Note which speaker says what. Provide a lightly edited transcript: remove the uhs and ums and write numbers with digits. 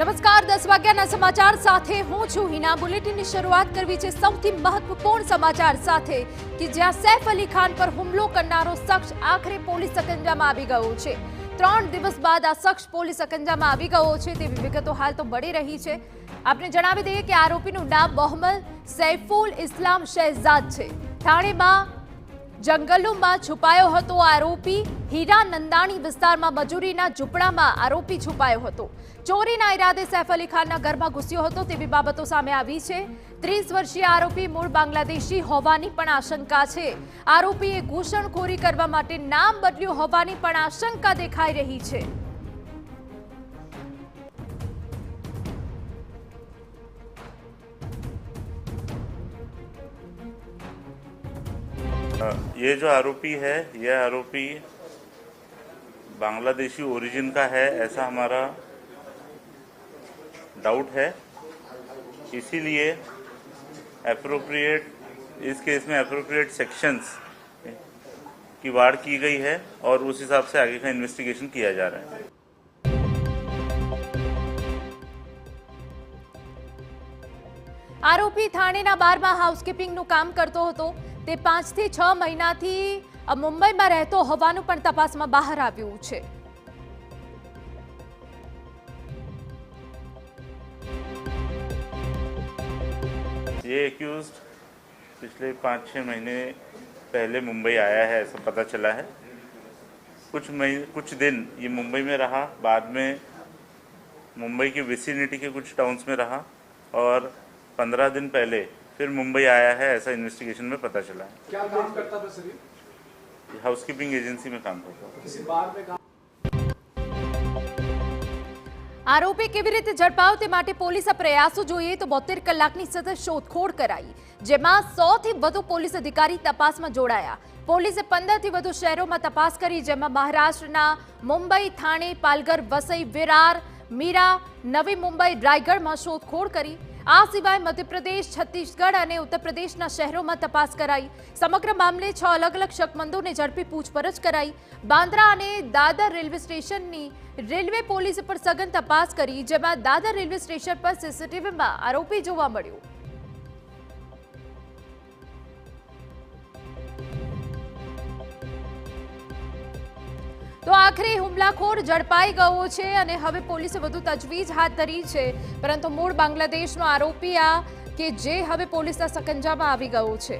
Speaker 1: નમસ્કાર 10 વાગ્યાના સમાચાર સાથે હું છું હિના। બુલેટિનની શરૂઆત કરવી છે સૌથી મહત્વપૂર્ણ સમાચાર સાથે કે જ્યાં સૈફ અલી ખાન પર હુમલો કરનારો શખ્સ આખરે પોલીસ સકંજામાં આવી ગયો છે। 3 દિવસ બાદ આ શખ્સ પોલીસ સકંજામાં આવી ગયો છે તેવી વિગતો હાલ તો મળી રહી છે। આપને જણાવી દઈએ કે આરોપીનું નામ મોહમ્મદ સૈફુલ ઇસ્લામ શહેજાદ છે। થાણેમાં જંગલોમાં છુપાયો હતો આરોપી। હીરા નંદાણી વિસ્તારમાં મજૂરીના ઝૂંપડામાં આરોપી છુપાયો હતો। ચોરીના ઈરાદે સૈફ અલી ખાનના ઘરમાં ઘૂસ્યો હતો તેવી બાબતો સામે આવી છે। 30 વર્ષીય આરોપી મૂળ બાંગ્લાદેશી હોવાની પણ આશંકા છે। આરોપીએ ઘૂસણખોરી કરવા માટે નામ બદલ્યું હોવાની પણ આશંકા દેખાઈ રહી છે।
Speaker 2: ये जो आरोपी है, यह आरोपी बांग्लादेशी ओरिजिन का है ऐसा हमारा डाउट है। इसीलिए एप्रोप्रिएट इस केस में एप्रोप्रिएट सेक्शंस की वाड़ की गई है और उस हिसाब से आगे का इन्वेस्टिगेशन किया जा रहा है।
Speaker 1: आरोपी થાણેના બારમાં હાઉસકીપિંગનું કામ કરતો હતો। તે 5 થી 6 મહિનાથી મુંબઈમાં રહેતો હોવાનું પણ તપાસમાં બહાર આવ્યું છે।
Speaker 2: ये एक्यूज्ड पिछले 5-6 महीने पहले मुंबई आया है ऐसा पता चला है। कुछ दिन ये मुंबई में रहा, बाद में मुंबई की विसिनिटी के कुछ टाउन्स में रहा और 15 दिन पहले फिर मुंबई आया है ऐसा इन्वेस्टिगेशन में पता चला है।
Speaker 3: क्या काम करता था सर?
Speaker 2: हाउसकीपिंग एजेंसी में काम करता था।
Speaker 3: किसी बार में काम?
Speaker 1: આરોપી કેવી રીતે ઝડપાયો તે માટે પોલીસે પ્રયાસો જોઈએ તો 72 કલાકની સતત શોધખોળ કરાઈ, જેમાં 100 થી વધુ પોલીસ અધિકારી તપાસમાં જોડાયા। પોલીસે 15 થી વધુ શહેરોમાં તપાસ કરી, જેમાં મહારાષ્ટ્રના મુંબઈ, થાણે, પાલઘર, વસઈ, વિરાર, મીરા, નવી મુંબઈ, રાયગઢમાં શોધખોળ કરી। આ સિવાય મધ્યપ્રદેશ, છત્તીસગઢ અને ઉત્તર પ્રદેશના શહેરોમાં તપાસ કરાઈ। સમગ્ર મામલે 6 અલગ અલગ શકમંદોને ઝડપી પૂછપરછ કરાઈ। બાંદ્રા અને દાદર રેલવે સ્ટેશનની રેલવે પોલીસે પર સઘન તપાસ કરી, જેમાં દાદર રેલવે સ્ટેશન પર સીસીટીવીમાં આરોપી જોવા મળ્યો। તો આખરે હુમલાખોર ઝડપાઈ ગયો છે અને હવે પોલીસે વધુ તજવીજ હાથ ધરી છે, પરંતુ મૂળ બાંગ્લાદેશનો આરોપી આ કે જે હવે પોલીસના સકંજામાં આવી ગયો છે।